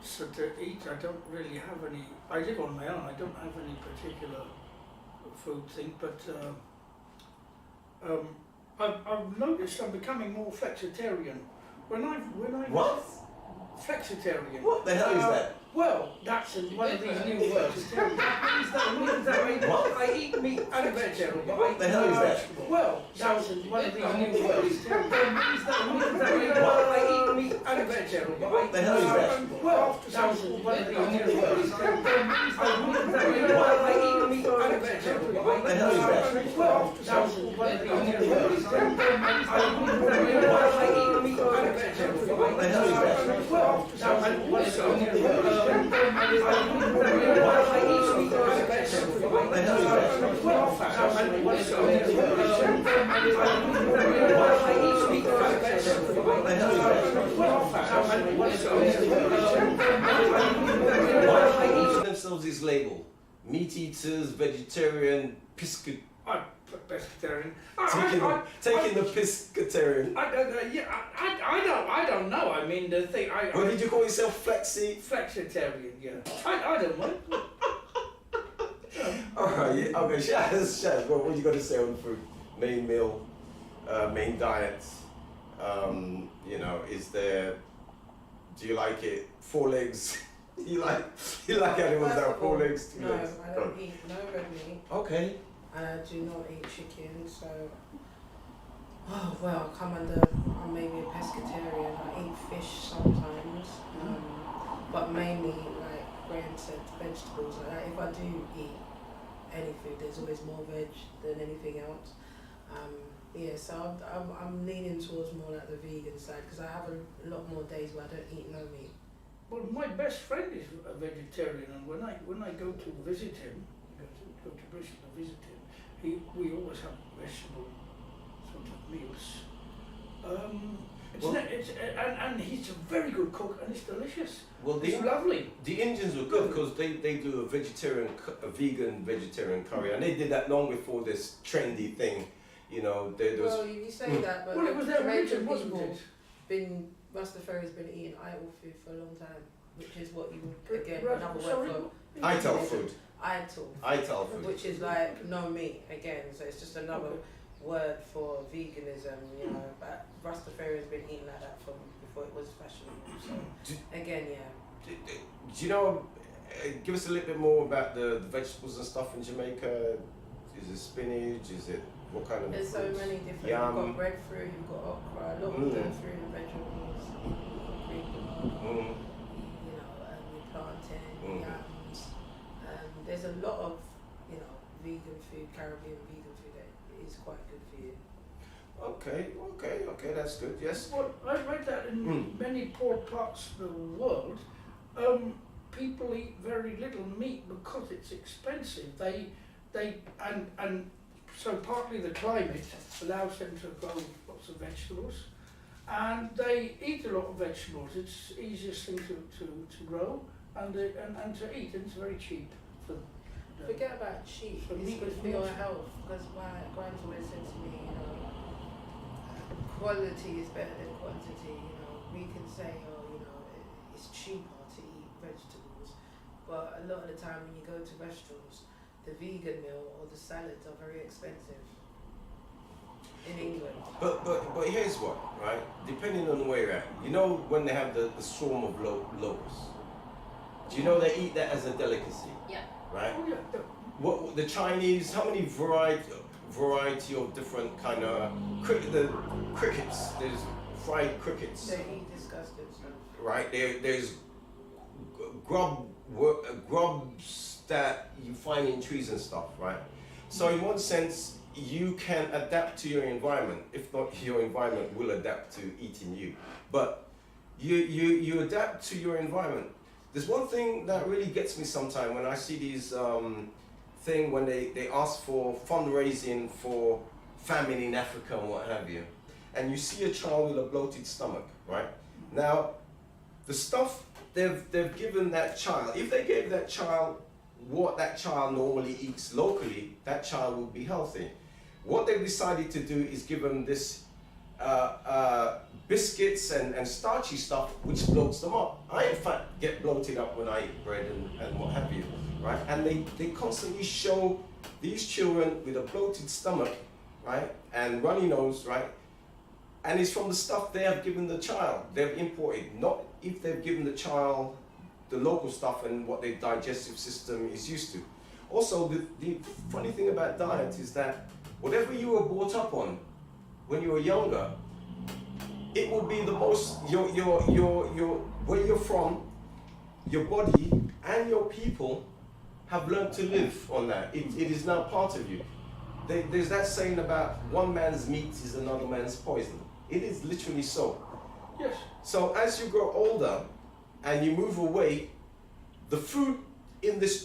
So to eat, I don't really have any. I live on my own. I don't have any particular food thing, but I've noticed I'm becoming more flexitarian. When I What? flexitarian. What the hell is that? Well, that's one of these new words. That means that I eat meat and vegetarian. What the hell is that? Well, that's one of these new words. That means that I eat meat and vegetarian. What the hell is that? Well, that's one of these new words. That means that I eat meat and vegetarian. What the hell is that? Well, that's one of these new words. That means I eat meat and vegetarian. What the hell is that? Well, that's one of these new words. What the hell is themselves this label: meat eaters, vegetarian, pescatarian. Pescatarian. Taking the pescatarian. I don't know. I mean, the thing. What did you call yourself? Flexitarian. Yeah. I don't mind. Alright, yeah, okay, Shaz, what you got to say on food? Main meal, main diet, you know, is there, do you like it 4 legs? you like animals that have 4 legs, 2 legs? No, I don't eat no red meat. Okay. And I do not eat chicken, so, oh well, I'm maybe a pescatarian. I eat fish sometimes, but mainly, like Graham said, vegetables. Like, if I do eat any food, there's always more veg than anything else. Yeah, so I'm leaning towards more like the vegan side, because I have a lot more days where I don't eat no meat. Well, my best friend is a vegetarian, and when I go to visit him, go to Bristol to visit him, we always have vegetable sort of meals. And he's a very good cook, and it's delicious. Well, it's lovely. The Indians were good because they do a vegan vegetarian curry, and they did that long before this trendy thing. You know, well, you say that, but well, it was their Jamaican religion, wasn't it? Rastafari's been eating idol food for a long time, which is what you would, again, Right, another sorry? word for Ital food. Ital food. Which is like no meat, again, so it's just another word for veganism, you know, but Rastafari's been eating like that from before it was fashionable, so again, yeah. Do you know, give us a little bit more about the vegetables and stuff in Jamaica. Is it spinach, is it, what kind of There's so many different, yam. You've got breadfruit, you've got okra, a lot of the fruit and vegetables, you know, your plantain, yams. There's a lot of, you know, vegan food, Caribbean vegan food that is quite good for you. Okay, that's good, yes. Well, I've read that in many poor parts of the world, people eat very little meat because it's expensive. And so partly the climate allows them to grow lots of vegetables, and they eat a lot of vegetables. It's the easiest thing to grow and to eat, and it's very cheap. Forget about cheap, it's good for your health, because my grandma always said to me, you know, quality is better than quantity. You know, we can say, oh, you know, it's cheaper to eat vegetables, but a lot of the time when you go to restaurants, the vegan meal or the salads are very expensive in England. But here's what, right? Depending on where you're at, you know, when they have the swarm of locusts, do you know they eat that as a delicacy? Yeah. Right? Oh, yeah. What the Chinese? How many variety of different kind of the crickets? There's fried crickets. They eat disgusting stuff. Right? There's grubs that you find in trees and stuff, right? So in one sense, you can adapt to your environment. If not, your environment will adapt to eating you. But you adapt to your environment. There's one thing that really gets me sometimes when I see these thing when they ask for fundraising for famine in Africa and what have you, and you see a child with a bloated stomach, right? Now, the stuff they've given that child, if they gave that child what that child normally eats locally, that child would be healthy. What they've decided to do is give them this biscuits and starchy stuff, which bloats them up. I, in fact, get bloated up when I eat bread and what have you, right? And they constantly show these children with a bloated stomach, right? And runny nose, right? And it's from the stuff they have given the child. They've imported, not if they've given the child the local stuff and what their digestive system is used to. Also, the funny thing about diet is that whatever you were brought up on when you were younger, it will be the most, where you're from, your body and your people have learned to live on that. It is now part of you. There's that saying about one man's meat is another man's poison. It is literally so. Yes. So as you grow older and you move away, the food in this